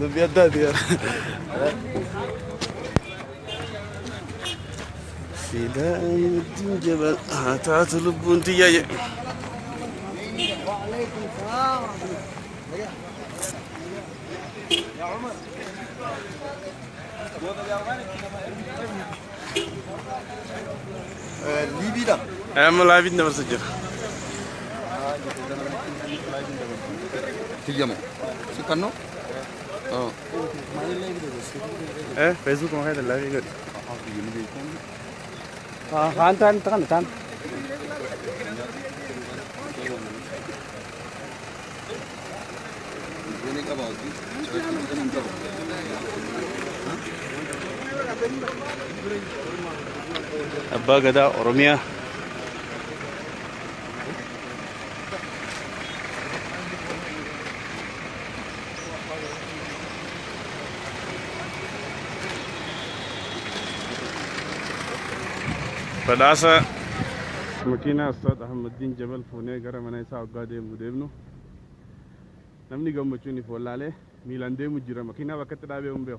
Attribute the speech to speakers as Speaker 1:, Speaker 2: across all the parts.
Speaker 1: دبي الدادي فداء الدين جبل هاتات لبون تيجي
Speaker 2: وعليكم السلام يا عمر ليبيا
Speaker 1: أنا لا بيدنا برسجل
Speaker 2: تيجي سكانو
Speaker 1: إيه فيسبوك ما هذا لا يقدر خان تان تان تان أبا قدا أورميا بداسة مكينة أستاذ أحمد الدين جبل فوني غير من يساو قادم مدبنو نمني قوم بتشوني فولا عليه ميلان دي مجرى مكينة وقت دابي أمبيو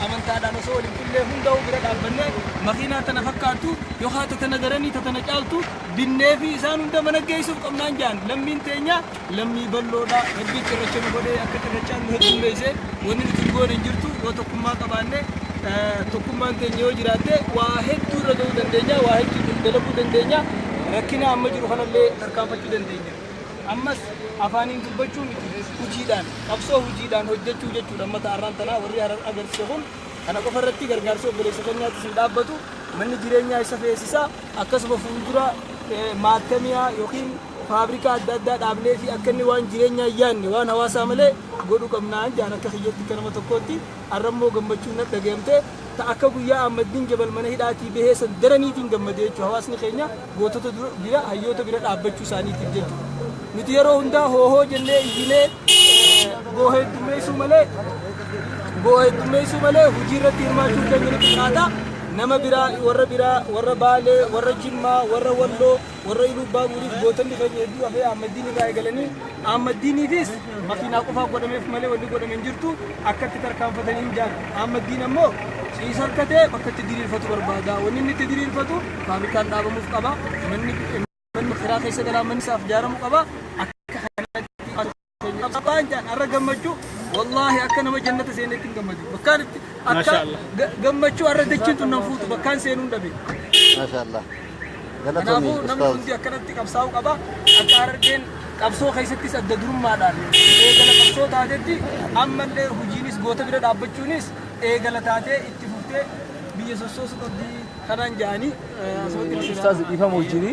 Speaker 3: amantaadhaan osoo waliin illee hunda bira dhaabbanne makiinaa tana fakkaattu yookaan tana garanii tana caaltu binnee fi isaan hunda mana geessuuf qabnaan jaan lammiin teenya lammii balloodhaa rabbii cirracha nu godhee akka cirrachaan nu heddummeessee wanni nuti goone hin jirtu yoo tokkummaa qabaanne tokkummaan teenya yoo jiraatte waa hedduu irra ga'uu dandeenya waa hedduu dalaguu dandeenya rakkina amma jiru kanallee tarkaanfachuu dandeenya. Ammas afaaniin dubbachuu miti hojiidhaan qabsoo hojiidhaan hojjechuu jechuudha amma ta'arraan tanaa warri agarsiise kun kana qofa irratti gargaarsa obboleessa keenyaatti sin dhaabbatu manni jireenyaa isa feesisaa akkasuma fuuldura maatamiyaa yookiin faabrikaa adda addaa dhaablee fi akka inni waan jireenyaa yaanne waan hawaasaa malee godhuu qabnaan jaan akka kiyyatti kanama tokkotti arrammoo gammachuun na dhagaamte akka guyyaa Ahmadiin Jabal mana hidhaatii bahee san daraniitiin gammadee jechuudha hawaasni keenya gootota bira hayyoota bira dhaabbachuu isaaniitiif jechuudha. Nuti yeroo hundaa hoohoo jennee iyyinee goo heddummeessuu malee hojii irratti hirmaachuu keenya nuti qaata nama biraa warra Baalee warra Jimmaa warra Walloo warra Ilubbaa Guuriif gootonni keenya hedduu hafee Ahmadiin irraa eegalanii Ahmadiiniifis makiinaa qofaa godhameef malee wanni godhame hin jirtu akkatti tarkaanfatanii hin jaallu Ahmadiin ammoo ciisa harkatee bakka itti diriirfatu barbaada wanni inni itti diriirfatu faabrikaan dhaabamuuf qaba manni kiraa keessa galaa manni isaaf ijaaramu qaba akka kanatti arra gammachuu wallahi akka nama jannata seenetti hin gammadu bakkaan itti akka gammachuu arra dachiin tun nan fuutu bakkaan seenuun dhabe maashaallah kanaafuu namni hundi akkanatti qabsaa'uu qaba akka Harargeen qabsoo keessattis adda durummaadhaan eegala qabsoo taatetti ammallee hojiinis goota bira dhaabbachuunis eegala taatee itti fuftee biyya sossoosu qabdii kanaan jaanii
Speaker 4: Ustaz Ifam wajjini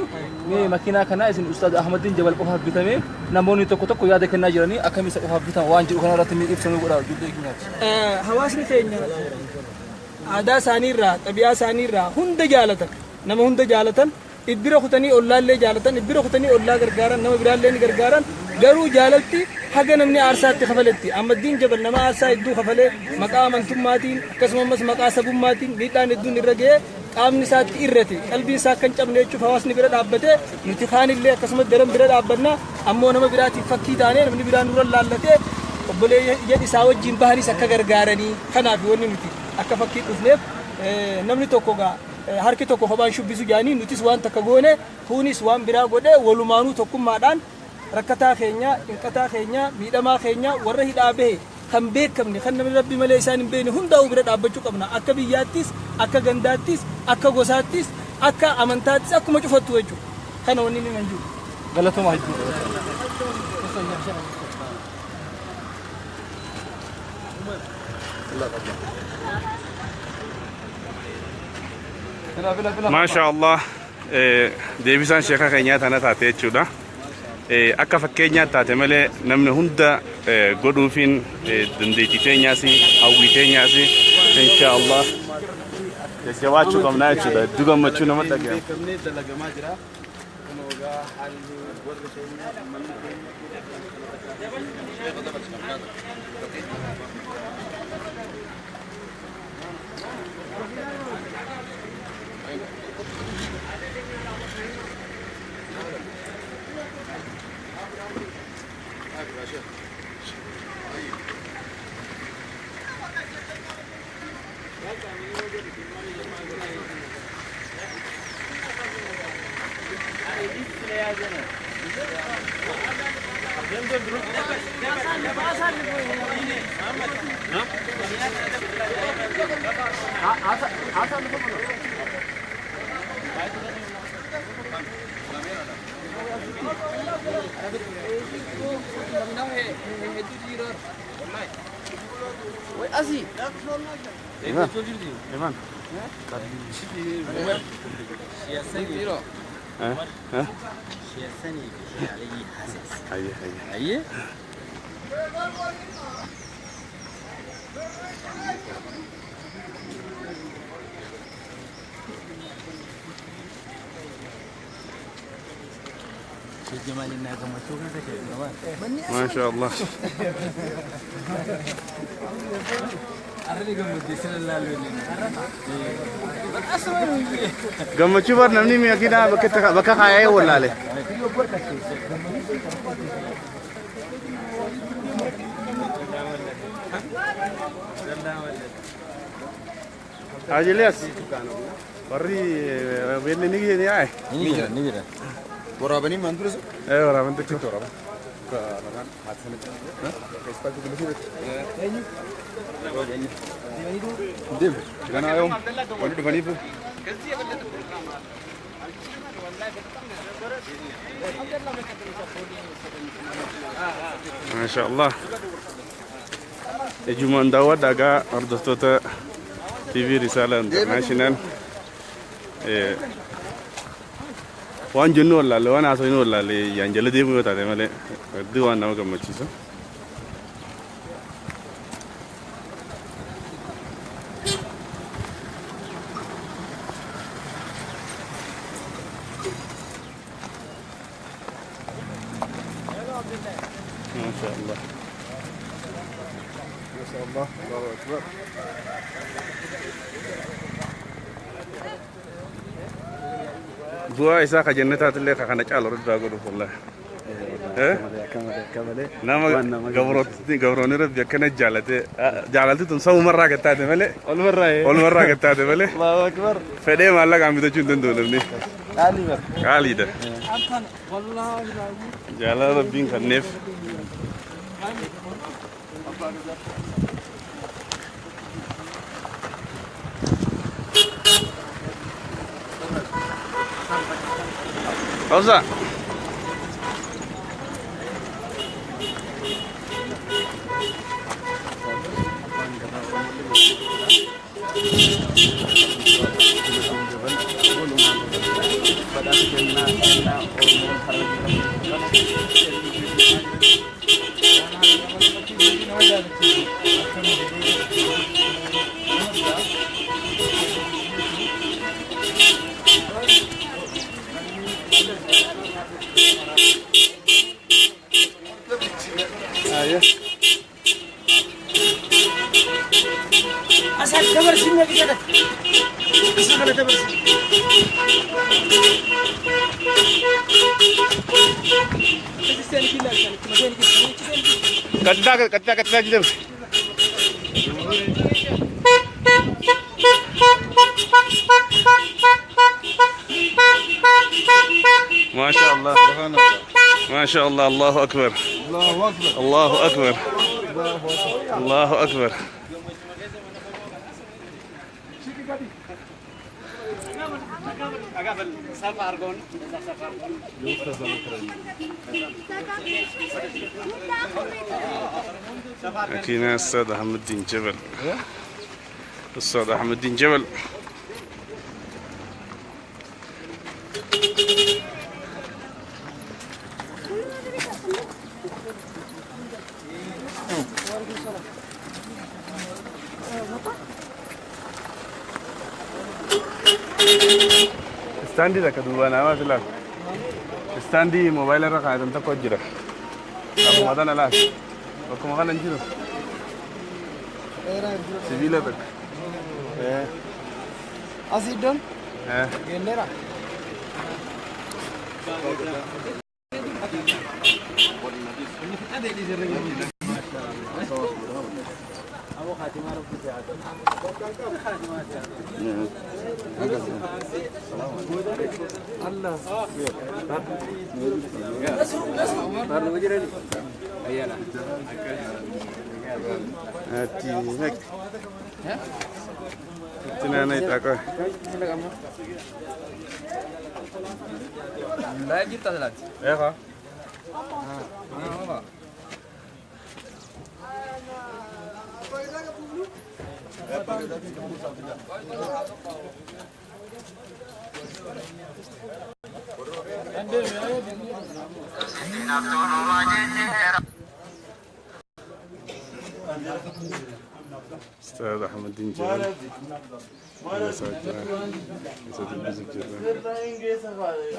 Speaker 4: mee makiinaa kana isin Ustaz Ahmadiin Jabal qofaaf bitame namoonni tokko yaada kennaa jiranii akkamiin isa qofaaf bitan waan jedhu kanarratti mee ibsanuu godhaa dubbii keenyaati.
Speaker 3: Hawaasni keenya aadaa isaaniirraa xabi'aa isaaniirraa hunda jaalatan nama hunda jaalatan ibbira kutanii ollaallee jaalatan ibbira kutanii ollaa gargaaran nama biraallee ni gargaaran garuu jaalalti haga namni aarsaatti kafaletti Ahmadiin Jabal nama aarsaa hedduu kafalee maqaa amantummaatiin akkasumas maqaa sabummaatiin miidhaan hedduun irra ga'ee qaamni isaatti irrate qalbiin isaa kan cabne jechuuf hawaasni bira dhaabbate nuti kaanillee akkasumas daran bira dhaabbanna ammoo nama biraatiif fakkii taanee namni biraan nurra laallatee obboleeyyan isaa wajjin bahanis akka gargaaranii kanaaf wanni nuti akka fakkii dhufneef namni tokko harki tokko kophaan shubbisu jaanii nutis waan takka goone kunis waan biraa godhe walumaanuu tokkummaadhaan rakkataa keenya hinqataa keenya miidhamaa keenya warra hidhaa bahe kan beekamne kan namni rabbi malee isaan hin beekne hundaa'uu bira dhaabbachuu qabna akka biyyaattis akka gandaattis akka gosaattis akka amantaattis akkuma cufattu jechuudha kana wanni ni manjuu
Speaker 4: galatoomaa hedduu
Speaker 1: ما شاء الله deebisaan sheeka keenyaa tana taate jechuudha akka fakkeenyaa taate malee namni hunda godhuufin dandeettii teenyaasi hawwii teenyaasi inshaallah jajjabaachuu qabnaa jechuudha. Hedduu gammachuu nama dhaga'ama.
Speaker 2: beekamnee dalagamaa jira. Kun ogaa haalli warri keenya manni
Speaker 1: Iman. Aye. ما شاء الله. gammachuu bar namni miidhagina bakka kaayee wallaale. Ajilias. Warri beelli ni gini ay.
Speaker 2: ni jira. Waraabanii maan ture?
Speaker 1: Waraabanii tokko waraaba.
Speaker 2: Dem, ganaa yoom wanti dhufaniif
Speaker 1: ما شاء الله. Ejumaan daawwadha egaa hordoftoota TV Risaala International waan jennu wallaalle waan haasofnu wallaalle yaan jala deemuu yoo taate malee hedduu waan nama gammachiisa. ما شاء الله.
Speaker 2: ما شاء الله الله أكبر.
Speaker 1: bu'aa isaa ka jannataatiillee ka kana caalu irraa godhuuf wallahi. nama gabroonni rabbi akkana jaalate tun samumarraa gattaate malee olmarraa gattaate malee fedhee maallaqaan bitachuu hin danda'u namni qaaliidha. jaalala rabbiin kenneef. Pausa. Kata gitu. Masya Allah. Masya Allah. Allahu Akbar. Allahu Akbar. Allahu Akbar. أكينا الأستاذ أحمد الدين جبل. الأستاذ أحمد الدين جبل. استاندي لك دوبانا ما تلا استاندي موبايل رقم هذا انت كوجرا ابو مدان لا بكم غانا نجيرو سيفيلتك
Speaker 2: أسيدون
Speaker 1: اه
Speaker 2: ينرا
Speaker 1: hati nek tina naik aku
Speaker 4: lagi tak lagi
Speaker 1: ya kak Ustaz Ahmaddin Jalal Ustaz Yusuf Jalal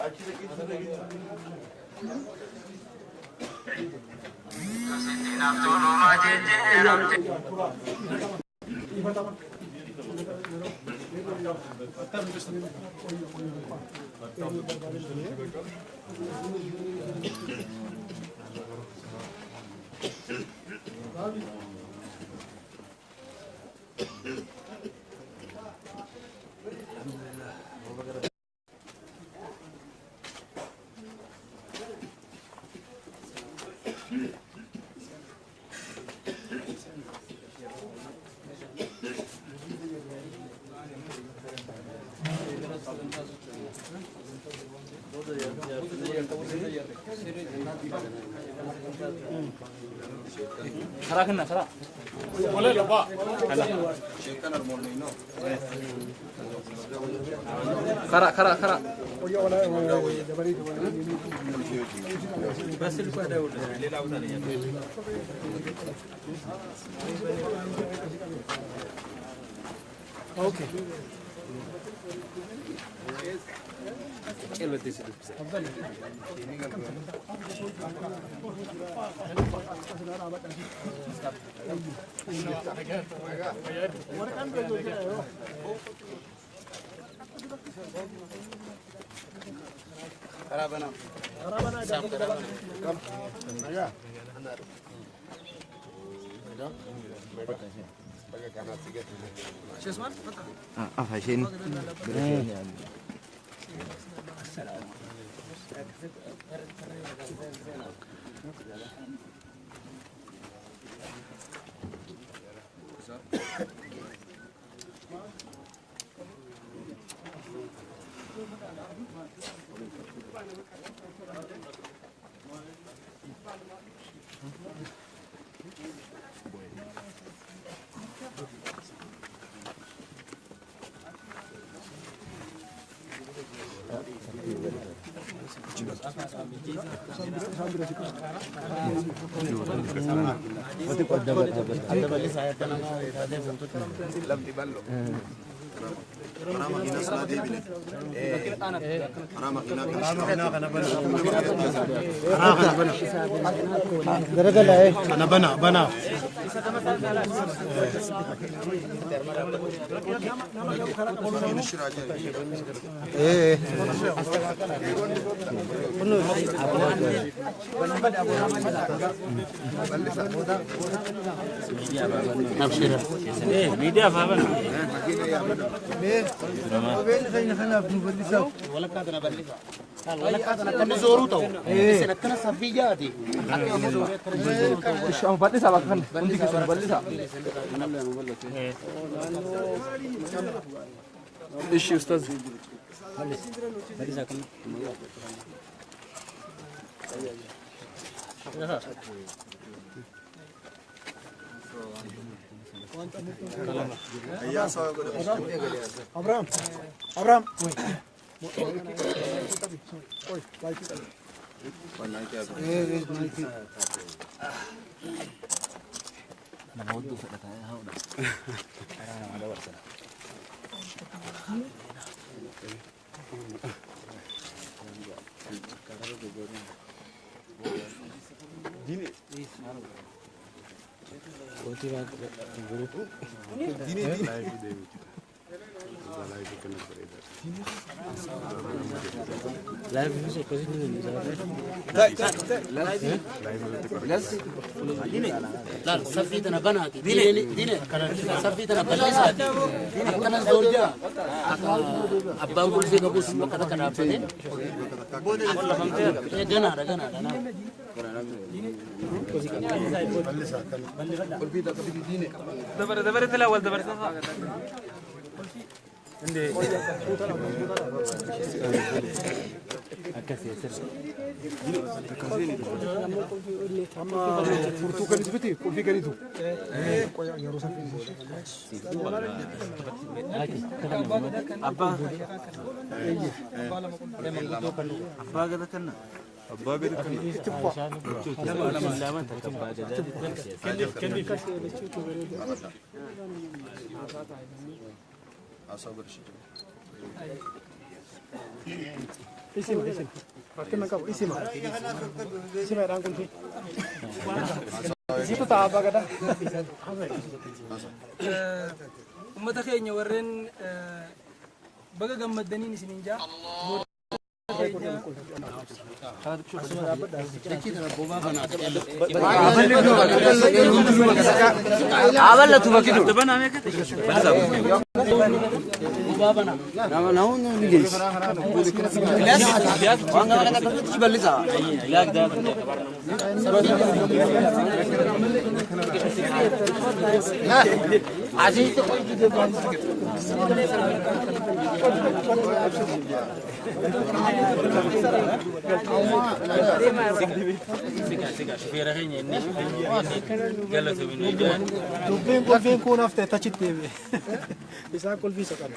Speaker 4: خراكنا خرا خرا خرا خرا بس اوكي
Speaker 2: عشان أنا بنا إيه
Speaker 3: ميديا فاهم
Speaker 2: ولا كادنا بلسا ولا كادنا كنا زوروتو سنكنا سفيجاتي
Speaker 4: ايش ام بدي سبق كان عندي كسر بدي سبق ايش يا استاذ بدي سبق
Speaker 2: أبرام أبرام
Speaker 4: nama wadduu fedhatan haudha karaa nama dabarsana
Speaker 5: لا سفيتنا بناتي ديني سفيتنا بلساتي أنا زوجة أبان كل شيء كبوس وكذا كذا بدين جنا
Speaker 3: دبر الأول دبر ummata keenya warreen baga gammadaniin isinin jaa
Speaker 5: عملت وكيل تبنا بابنا نحن نجلس وانا انا كنت بلسا لا ده عزيز شوفي رهيني اني قالت مني
Speaker 2: دوبين كون افتح تاتشيت بيبي بيسا كل في سكان